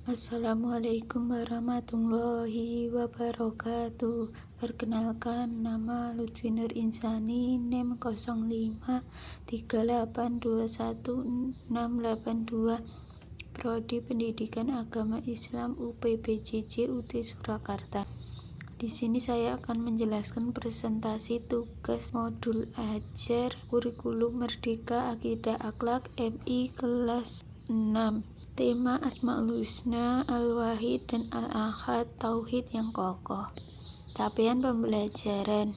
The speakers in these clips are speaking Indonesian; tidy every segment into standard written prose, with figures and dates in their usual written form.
Assalamualaikum warahmatullahi wabarakatuh. Perkenalkan, nama Lutfi Nur Insani, NIM 0538216682, Prodi Pendidikan Agama Islam UPBJJ UT Surakarta. Di sini saya akan menjelaskan presentasi tugas modul ajar kurikulum Merdeka Akidah Akhlak MI kelas 6. Tema Asmaul Husna, Al-Wahid dan Al-Ahad, Tauhid yang kokoh. Capaian pembelajaran.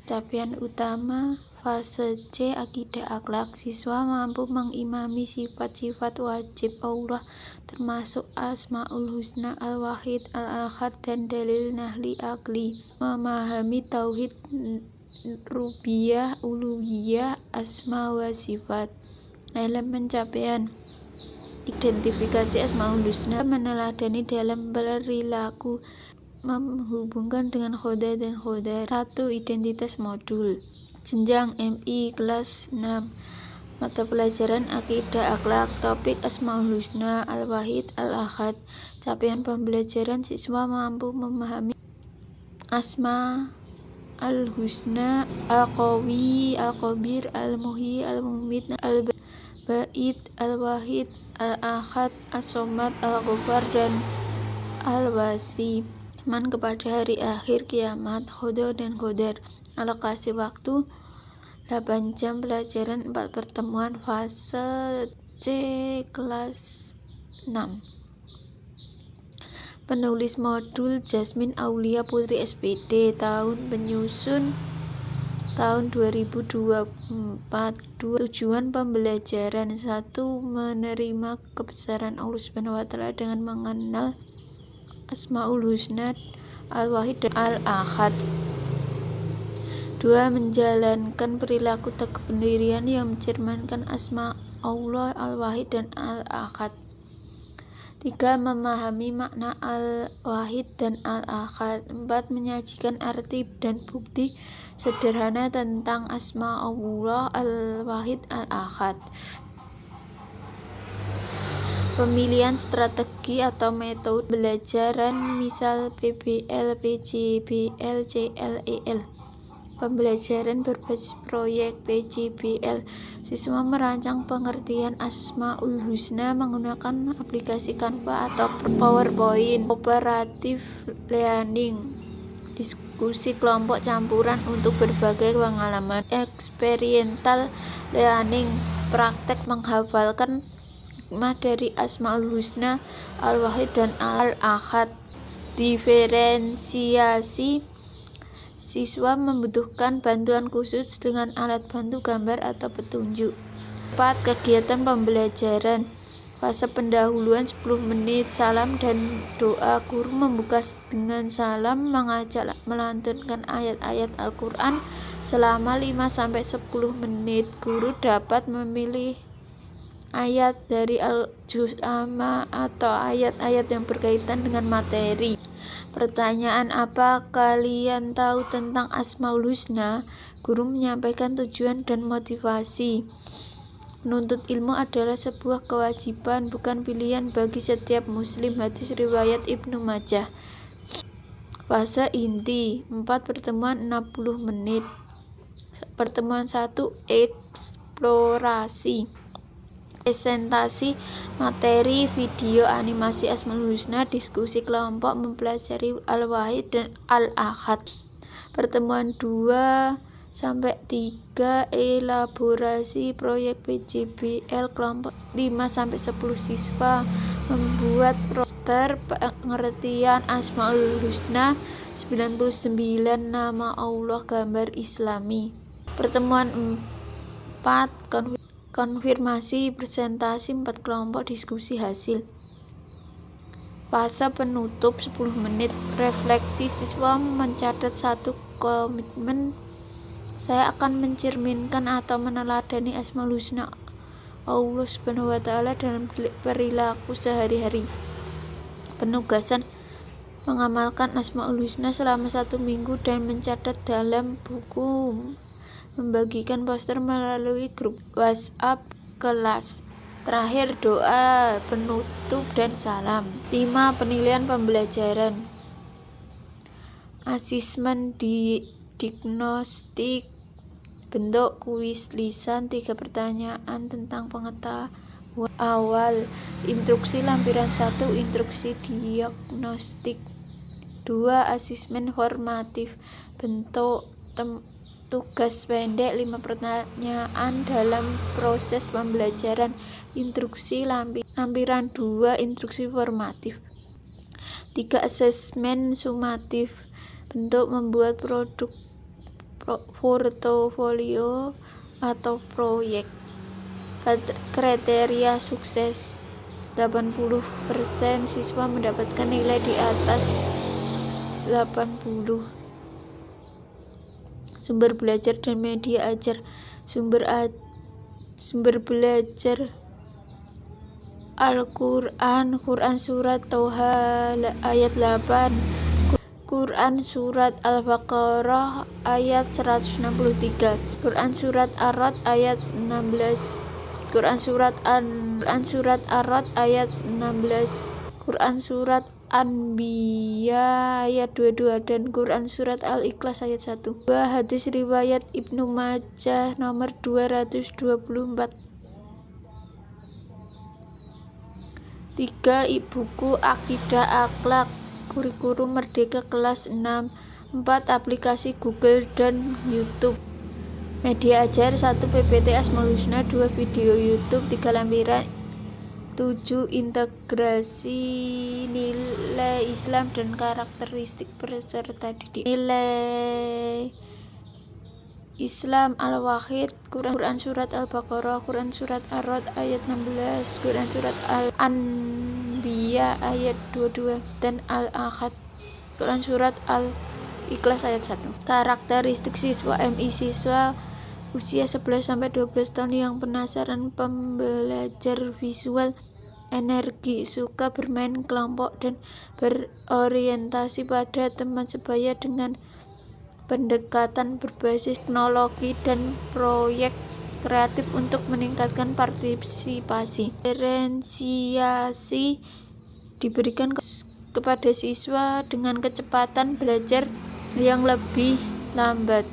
Capaian utama fase C Akidah Akhlak, siswa mampu mengimami sifat-sifat wajib Allah termasuk Asmaul Husna, Al-Wahid, Al-Ahad dan dalil nahli akli, memahami tauhid rububiyah, uluhiyah, asma wa sifat. Elemen capaian: identifikasi Asmaul Husna, meneladani dalam perilaku, menghubungkan dengan khoda dan khodar. 1. Identitas modul. Jenjang MI kelas 6. Mata pelajaran Akidah Akhlak, topik Asmaul Husna, Al-Wahid, Al-Ahad. Capaian pembelajaran: siswa mampu memahami Asma Al-Husna, Al-Qawi, Al-Qabir, Al-Muhyi, Al-Mumit, Al-Ba'id, Al-Wahid, Al-Ahad, As-Somad, Al-Ghaffar dan Al-Wasi. Iman kepada hari akhir, kiamat, khoda dan khodar. Alokasi waktu 8 jam pelajaran, 4 pertemuan. Fase C kelas 6. Penulis modul Jasmin Aulia Putri SPD. Tahun penyusun tahun 2024. Tujuan pembelajaran: 1. Menerima kebesaran Allah SWT dengan mengenal Asmaul Husna, Al-Wahid dan Al-Ahad. 2. Menjalankan perilaku tegak pendirian yang mencerminkan Asma Allah, Al-Wahid dan Al-Ahad. 3. Memahami makna Al-Wahid dan Al-Ahad. 4. Menyajikan arti dan bukti sederhana tentang Asma Allah, Al-Wahid, Al-Ahad. Pemilihan strategi atau metode pembelajaran, misal PBL, PJBL, CLEL. Pembelajaran berbasis proyek PJBL. Siswa merancang pengertian Asmaul Husna menggunakan aplikasi Canva atau PowerPoint. Cooperative learning. Diskusi kelompok campuran untuk berbagai pengalaman. Experiential learning. Praktek menghafalkan dari Asmaul Husna, Al-Wahid dan Al-Ahad. Diferensiasi. Siswa membutuhkan bantuan khusus dengan alat bantu gambar atau petunjuk. 4. Kegiatan pembelajaran. Fase pendahuluan 10 menit, salam dan doa. Guru membuka dengan salam, mengajak melantunkan ayat-ayat Al-Quran selama 5-10 menit. Guru dapat memilih ayat dari Al-Juz Amma atau ayat-ayat yang berkaitan dengan materi. Pertanyaan: apa kalian tahu tentang Asmaul Husna? Guru menyampaikan tujuan dan motivasi. Menuntut ilmu adalah sebuah kewajiban, bukan pilihan bagi setiap muslim. Hadis riwayat Ibnu Majah. Fase inti 4 pertemuan 60 menit. Pertemuan 1, eksplorasi. Presentasi materi, video, animasi Asmaul Husna, diskusi kelompok, mempelajari Al-Wahid dan Al-Ahad. Pertemuan 2-3, elaborasi proyek PJBL kelompok 5-10 siswa, membuat poster pengertian Asmaul Husna, 99 nama Allah, gambar Islami. Pertemuan 4, konfirmasi, presentasi 4 kelompok, diskusi hasil. Fase penutup 10 menit, refleksi. Siswa mencatat 1 komitmen. Saya akan mencerminkan atau meneladani Asmaul Husna Allah SWT dalam perilaku sehari-hari. Penugasan: mengamalkan Asmaul Husna selama 1 minggu dan mencatat dalam buku. Membagikan poster melalui grup WhatsApp kelas. Terakhir doa penutup dan salam. 5. Penilaian pembelajaran. Asesmen diagnostik. Bentuk kuis lisan 3 pertanyaan tentang pengetahuan awal. Instruksi lampiran 1. Instruksi diagnostik. 2. Asesmen formatif. Bentuk tugas pendek 5 pertanyaan dalam proses pembelajaran. Instruksi lampiran 2. Instruksi formatif. 3. Asesmen sumatif. Bentuk membuat produk portofolio atau proyek. Kriteria sukses. 80% siswa mendapatkan nilai di atas 80. Sumber belajar dan media ajar. Sumber belajar Al-Quran, Quran Surat Toha ayat 8, Quran Surat Al-Baqarah ayat 163, Quran Surat Ar-Ra'd ayat 16, Quran Surat Ar-Ra'd ayat 16, Quran Surat Anbiya ayat 22 dan Quran Surat Al-Ikhlas ayat 1. 2. Hadis riwayat Ibnu Majah nomor 224. 3. Buku Akidah Akhlak Kurikulum Merdeka kelas 6. 4. Aplikasi Google dan YouTube. Media ajar 1. PPT Asmaul Husna. 2. Video YouTube. 3. Lampiran. 7. Integrasi nilai Islam dan karakteristik peserta didik. Nilai Islam Al-Wahid, Quran Surat Al-Baqarah, Quran Surat Ar-Ra'd ayat 16, Quran Surat Al-Anbiya ayat 22 dan Al-Ahad, Quran Surat Al-Ikhlas ayat 1. Karakteristik siswa MI. Siswa usia 11-12 tahun yang penasaran, pembelajar visual, energi, suka bermain kelompok dan berorientasi pada teman sebaya dengan pendekatan berbasis teknologi dan proyek kreatif untuk meningkatkan partisipasi. Diferensiasi diberikan kepada siswa dengan kecepatan belajar yang lebih lambat.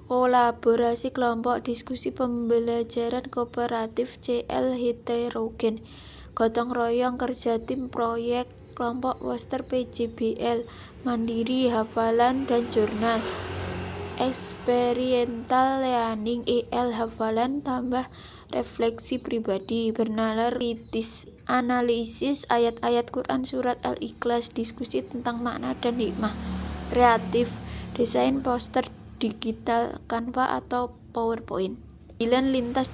Kolaborasi kelompok, diskusi pembelajaran kooperatif, CL heterogen, gotong royong, kerja tim, proyek kelompok, poster, PJBL, mandiri, hafalan dan jurnal. Experiential learning, EL, hafalan tambah refleksi pribadi, bernalar kritis, analisis ayat-ayat Quran Surat Al-Ikhlas, diskusi tentang makna dan hikmah. Kreatif, desain poster digital, Canva atau PowerPoint. 9. Lintas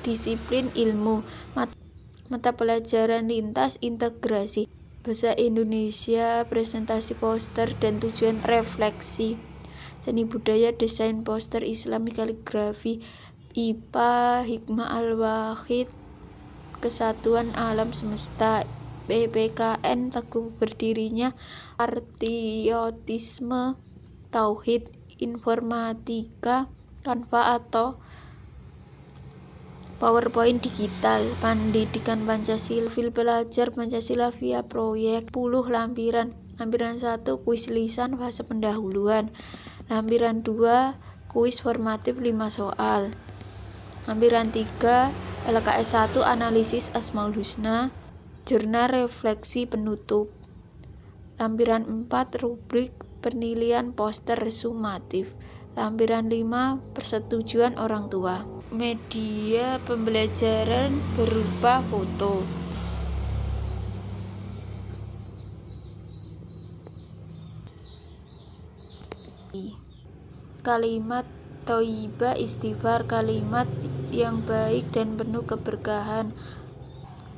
disiplin ilmu. Mata pelajaran lintas integrasi. Bahasa Indonesia, presentasi poster dan tujuan refleksi. Seni budaya, desain poster, Islami, kaligrafi. IPA, hikmah al-wahid, kesatuan alam semesta. PPKN, teguh berdirinya patriotisme, tauhid. Informatika, Canva atau PowerPoint digital. Pendidikan Pancasila, fil pelajar Pancasila via proyek. 10 lampiran. Lampiran 1 kuis lisan fase pendahuluan. Lampiran 2 kuis formatif 5 soal. Lampiran 3 LKS 1 analisis Asmaul Husna, jurnal refleksi penutup. Lampiran 4 rubrik penilaian poster sumatif. Lampiran 5 persetujuan orang tua. Media pembelajaran berupa foto. Kalimat thayyibah, istighfar, kalimat yang baik dan penuh keberkahan.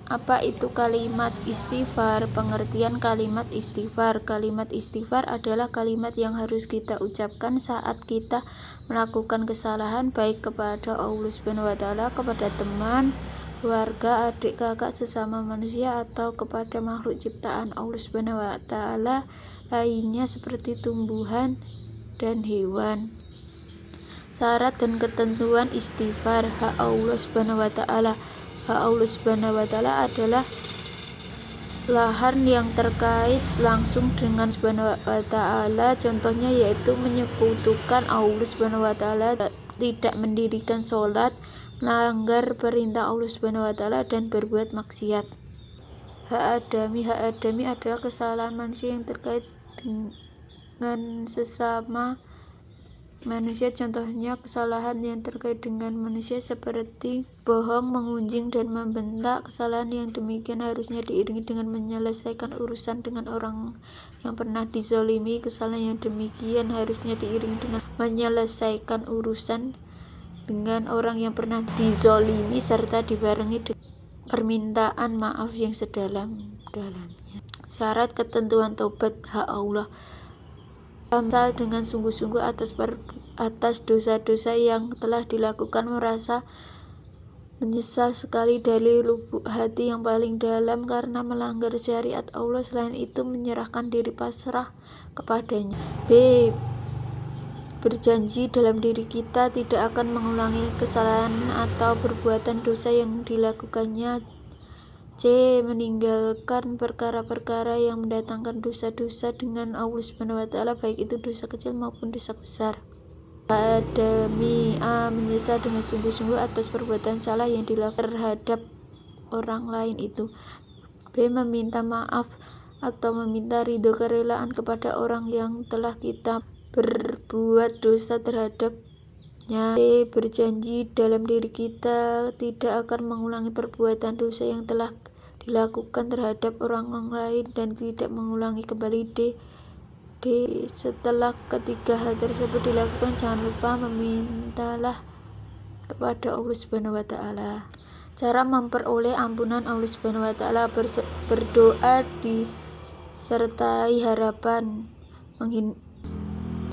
Apa itu kalimat istighfar? Pengertian kalimat istighfar. Kalimat istighfar adalah kalimat yang harus kita ucapkan saat kita melakukan kesalahan, baik kepada Allah SWT, kepada teman, keluarga, adik, kakak, sesama manusia, atau kepada makhluk ciptaan Allah SWT lainnya seperti tumbuhan dan hewan. Syarat dan ketentuan istighfar. Hak Allah Subhanahu wa taala. Hak Allah Subhanahu wa taala adalah lahan yang terkait langsung dengan Subhanahu wa taala. Contohnya yaitu menyekutukan Allah Subhanahu wa taala, tidak mendirikan sholat, melanggar perintah Allah Subhanahu wa taala, dan berbuat maksiat. Hak adami. Hak adami adalah kesalahan manusia yang terkait dengan sesama manusia. Contohnya kesalahan yang terkait dengan manusia seperti bohong, mengunjing, dan membentak. Kesalahan yang demikian harusnya diiringi dengan menyelesaikan urusan dengan orang yang pernah dizolimi. Kesalahan yang demikian harusnya diiringi dengan menyelesaikan urusan dengan orang yang pernah dizolimi serta dibarengi dengan permintaan maaf yang sedalam-dalamnya. Syarat ketentuan taubat. Hak Allah. Menyesal dengan sungguh-sungguh atas dosa-dosa yang telah dilakukan, merasa menyesal sekali dari lubuk hati yang paling dalam karena melanggar syariat Allah. Selain itu, menyerahkan diri pasrah kepadanya. B. Berjanji dalam diri kita tidak akan mengulangi kesalahan atau perbuatan dosa yang dilakukannya. C. Meninggalkan perkara-perkara yang mendatangkan dosa-dosa dengan Allah Subhanahu wa taala, baik itu dosa kecil maupun dosa besar. Adami. A. Menyesal dengan sungguh-sungguh atas perbuatan salah yang dilakukan terhadap orang lain itu. B. Meminta maaf atau meminta ridho kerelaan kepada orang yang telah kita berbuat dosa terhadapnya. C. Berjanji dalam diri kita tidak akan mengulangi perbuatan dosa yang telah dilakukan terhadap orang lain dan tidak mengulangi kembali. D. Setelah ketiga hal tersebut dilakukan, jangan lupa memintalah kepada Allah Subhanahu wa taala. Cara memperoleh ampunan Allah Subhanahu wa taala. Berdoa disertai harapan.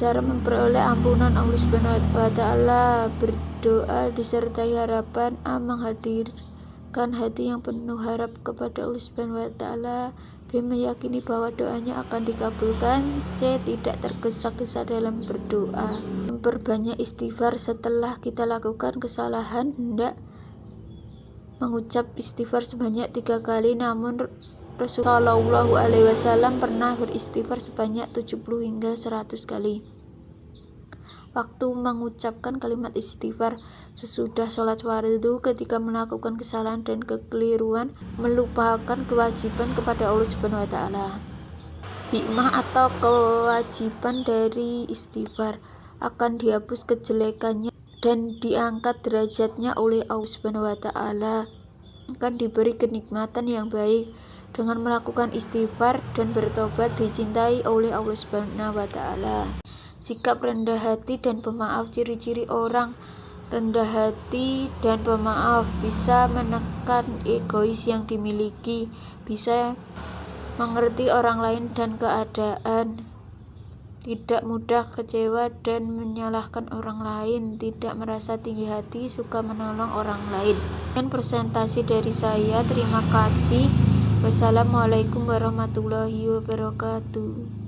Cara memperoleh ampunan Allah Subhanahu wa taala. Berdoa disertai harapan. A. Menghadirkan hati yang penuh harap kepada Allah Subhanahu wa taala. B. Meyakini bahwa doanya akan dikabulkan. C. Tidak tergesa-gesa dalam berdoa. Memperbanyak istighfar. Setelah kita lakukan kesalahan, hendak mengucap istighfar sebanyak 3 kali. Namun Rasulullah SAW pernah beristighfar sebanyak 70 hingga 100 kali. Waktu mengucapkan kalimat istighfar: sesudah sholat fardu, ketika melakukan kesalahan dan kekeliruan, melupakan kewajiban kepada Allah Subhanahu wa taala. Hikmah atau kewajiban dari istighfar: akan dihapus kejelekannya dan diangkat derajatnya oleh Allah Subhanahu wa taala. Akan diberi kenikmatan yang baik. Dengan melakukan istighfar dan bertobat, dicintai oleh Allah Subhanahu wa taala. Sikap rendah hati dan pemaaf. Ciri-ciri orang rendah hati dan pemaaf: bisa menekan egois yang dimiliki, bisa mengerti orang lain dan keadaan, tidak mudah kecewa dan menyalahkan orang lain, tidak merasa tinggi hati, suka menolong orang lain. Sekian presentasi dari saya. Terima kasih. Wassalamualaikum warahmatullahi wabarakatuh.